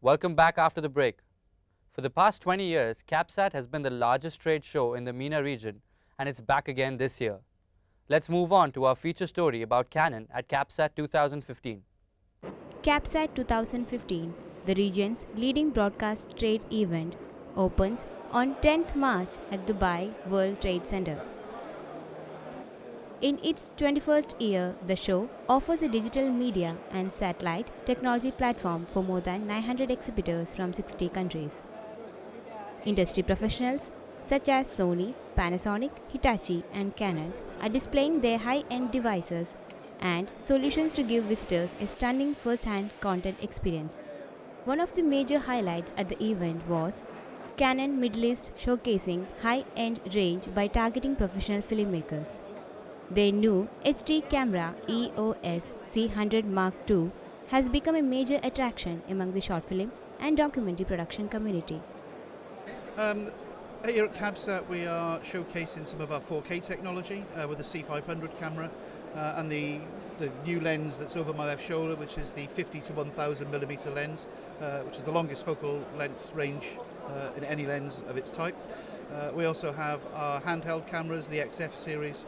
Welcome back after the break. For the past 20 years, CAPSAT has been the largest trade show in the MENA region, and it's back again this year. Let's move on to our feature story about Canon at CAPSAT 2015. CAPSAT 2015, the region's leading broadcast trade event, opened on 10th March at Dubai World Trade Center. In its 21st year, the show offers a digital media and satellite technology platform for more than 900 exhibitors from 60 countries. Industry professionals such as Sony, Panasonic, Hitachi and Canon are displaying their high-end devices and solutions to give visitors a stunning first-hand content experience. One of the major highlights at the event was Canon Middle East showcasing high-end range by targeting professional filmmakers. Their new HD camera EOS C100 Mark II has become a major attraction among the short film and documentary production community. Here at CAPSAT we are showcasing some of our 4K technology with the C500 camera and the new lens that's over my left shoulder, which is the 50 to 1000mm lens, which is the longest focal length range in any lens of its type. We also have our handheld cameras, the XF series,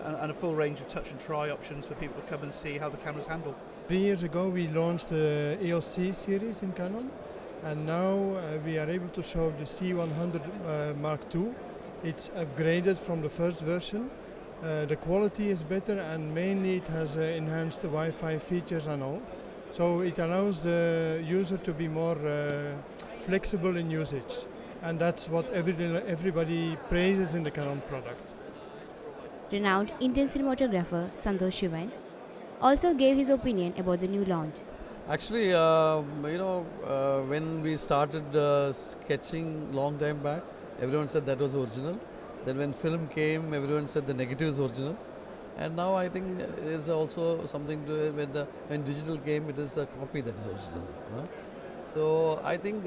and a full range of touch and try options for people to come and see how the cameras handle. 3 years ago we launched the EOS series in Canon, and now we are able to show the C100 Mark II. It's upgraded from the first version. The quality is better, and mainly it has enhanced Wi-Fi features and all. So it allows the user to be more flexible in usage, and that's what everybody praises in the Canon product. Renowned Indian cinematographer Santosh Shivan also gave his opinion about the new launch. Actually, when we started sketching long time back, everyone said that was original. Then when film came, everyone said the negative is original. And now I think there's also something to it when digital came, it is a copy that is original. So I think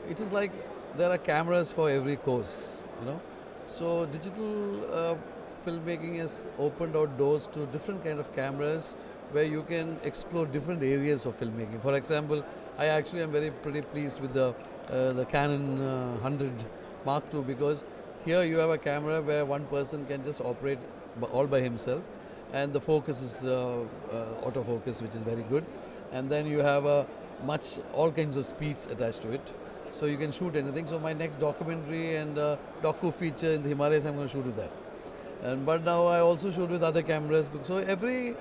it is like there are cameras for every course. So digital filmmaking has opened out doors to different kind of cameras where you can explore different areas of filmmaking. For example, I actually am pretty pleased with the Canon 100 Mark II, because here you have a camera where one person can just operate all by himself, and the focus is autofocus, which is very good. And then you have all kinds of speeds attached to it, so you can shoot anything. So my next documentary and docu feature in the Himalayas, I'm going to shoot with that. But now I also shoot with other cameras. So every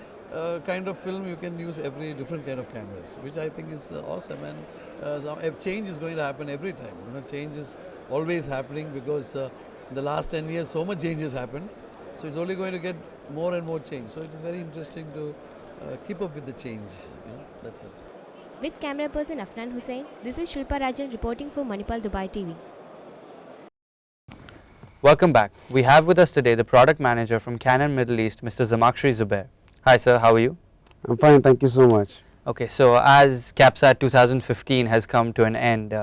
kind of film you can use every different kind of cameras, which I think is awesome. And change is going to happen every time. Change is always happening, because in the last 10 years so much change has happened. So it's only going to get more and more change. So it is very interesting to keep up with the change. That's it. With camera person Afnan Hussain, this is Shilpa Rajan reporting for Manipal Dubai TV. Welcome back. We have with us today the product manager from Canon Middle East, Mr. Zamakshri Zubair. Hi sir, how are you? I'm fine, thank you so much. Okay, so as CAPSAT 2015 has come to an end,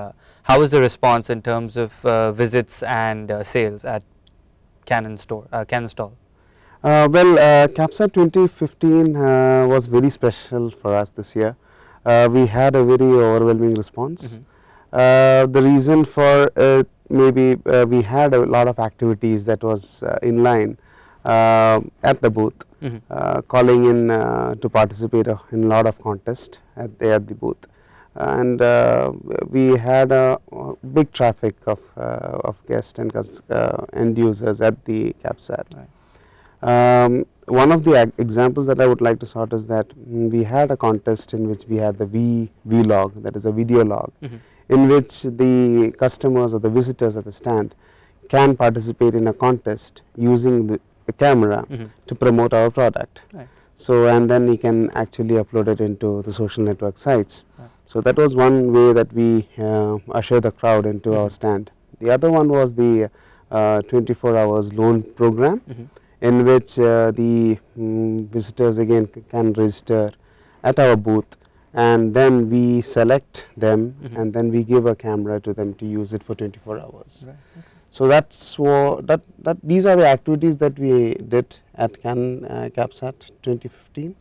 how is the response in terms of visits and sales at Canon stall? CAPSAT 2015 was very special for us this year. We had a very overwhelming response. The reason for it, maybe we had a lot of activities that was in line at the booth, calling in to participate in a lot of contests at the booth, and we had a big traffic of guests and end users at the CAPSAT. Right. One of the examples that I would like to sort is that we had a contest in which we had the vlog, that is a video log, in which the customers or the visitors at the stand can participate in a contest using the camera to promote our product. Right. So, and then we can actually upload it into the social network sites. Right. So that was one way that we usher the crowd into our stand. The other one was the 24 hours loan program, in which the visitors again can register at our booth, and then we select them and then we give a camera to them to use it for 24 hours. Right. Okay. So these are the activities that we did at Canon CAPSAT 2015,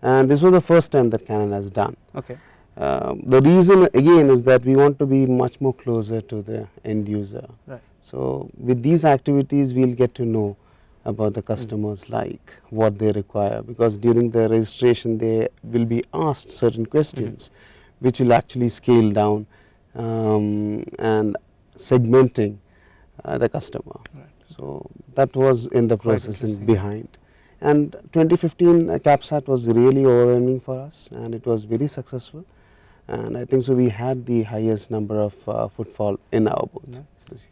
and this was the first time that Canon has done. Okay. The reason again is that we want to be much more closer to the end user. Right. So with these activities we'll get to know about the customers like what they require, because during the registration they will be asked certain questions which will actually scale down and segmenting the customer. Right. So that was in the Quite process interesting. behind. And 2015 CAPSAT was really overwhelming for us, and it was very successful, and I think so we had the highest number of footfall in our booth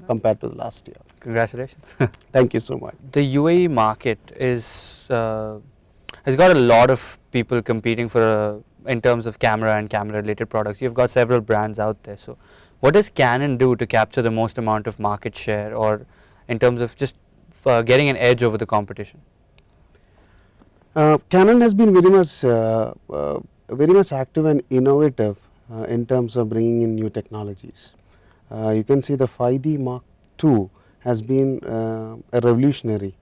compared to the last year. Congratulations. Thank you so much. The UAE market is has got a lot of people competing for in terms of camera and camera related products. You've got several brands out there. So what does Canon do to capture the most amount of market share, or in terms of just getting an edge over the competition? Canon has been very much active and innovative in terms of bringing in new technologies. You can see the 5D Mark II has been a revolutionary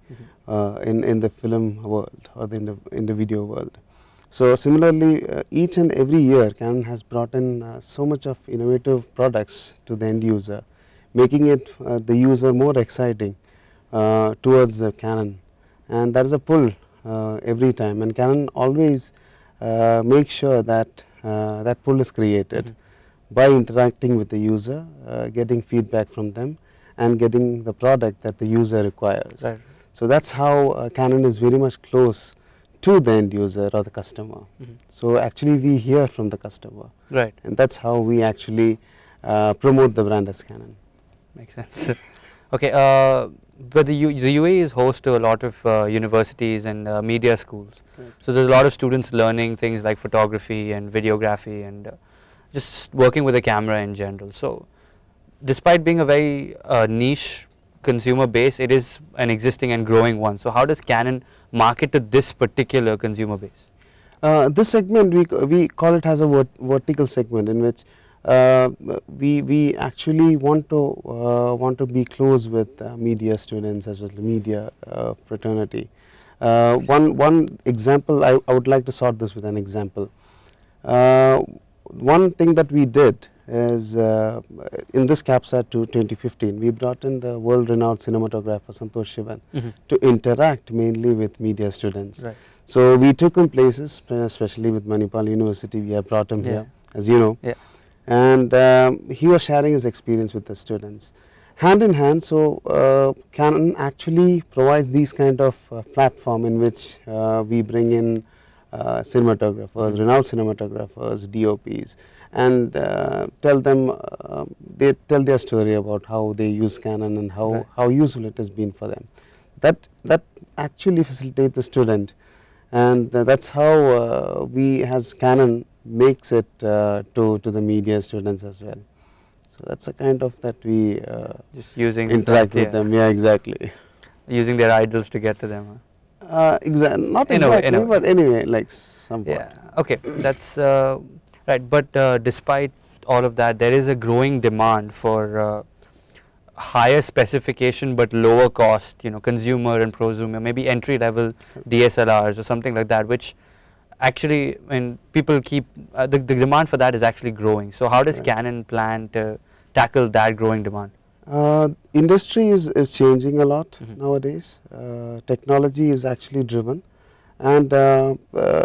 in the film world or in the video world. So similarly, each and every year Canon has brought in so much of innovative products to the end user, making it the user more exciting towards Canon, and there is a pull every time, and Canon always makes sure that that pull is created by interacting with the user, getting feedback from them, and getting the product that the user requires. Right. So that's how Canon is very much close to the end user or the customer. So actually we hear from the customer, Right. and that's how we actually promote the brand as Canon. Makes sense. Okay, but the UAE is host to a lot of universities and media schools. Right. So there's a lot of students learning things like photography and videography and just working with a camera in general. So despite being a very niche consumer base, it is an existing and growing one. So how does Canon market to this particular consumer base? This segment we call it as a vertical segment, in which we actually want to be close with media students as well as the media fraternity. One example, I would like to sort this with an example. One thing that we did is in this CAPSAT 2015, we brought in the world-renowned cinematographer Santosh Shivan to interact mainly with media students. Right. So we took him places, especially with Manipal University. We have brought him here, as you know. Yeah. And he was sharing his experience with the students. Hand in hand, so Canon actually provides these kind of platform in which we bring in cinematographers, renowned cinematographers, DOPs, and tell them, they tell their story about how they use Canon and how useful it has been for them. That actually facilitates the student, and that's how we as Canon makes it to the media students as well. So that's a kind of that we Just using interact that, with them. Yeah, exactly. using their idols to get to them. Not In a way, exactly, but anyway, like somewhat. Yeah. Okay. That's right. But despite all of that, there is a growing demand for higher specification but lower cost, consumer and prosumer, maybe entry level DSLRs or something like that, which actually, people keep the demand for that is actually growing. So how does Canon plan to tackle that growing demand? Industry is changing a lot nowadays. Technology is actually driven, and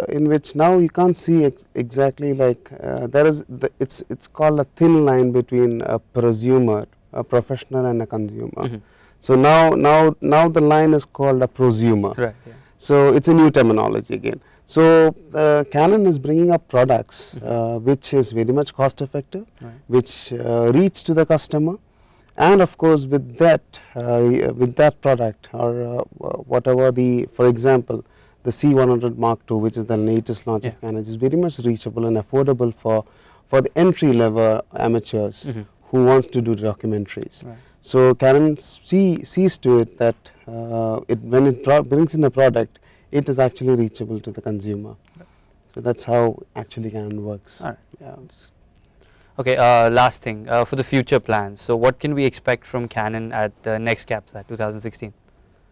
in which now you can't see exactly like there is it's called a thin line between a prosumer, a professional, and a consumer. So now the line is called a prosumer. Right. Yeah. So it's a new terminology again. So Canon is bringing up products which is very much cost effective, which reach to the customer, and of course with that product or whatever for example the C100 Mark II, which is the latest launch of Canon, is very much reachable and affordable for the entry level amateurs who wants to do documentaries. Right. So Canon sees to it that when it brings in a product, it is actually reachable to the consumer. So that's how actually Canon works. All right. Yeah. Okay, last thing, for the future plans. So what can we expect from Canon at the next CAPSAT 2016?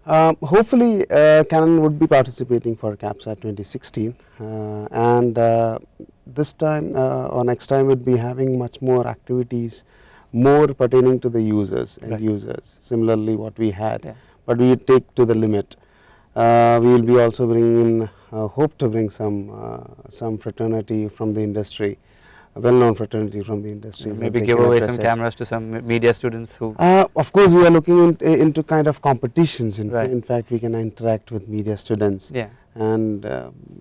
Hopefully, Canon would be participating for CAPSAT 2016, and this time or next time would be having much more activities, more pertaining to the users and users. Similarly, what we had, but we take to the limit. We will be also bringing in, hope to bring some fraternity from the industry, a well-known fraternity from the industry. Maybe give away some cameras to some media students who. Of course, we are looking into kind of competitions. In fact, we can interact with media students. Yeah. And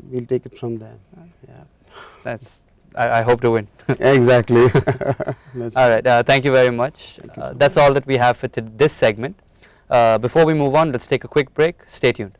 we'll take it from there. Yeah. That's. I hope to win. Exactly. All right. Thank you very much. That's all that we have for this segment. Before we move on, let's take a quick break. Stay tuned.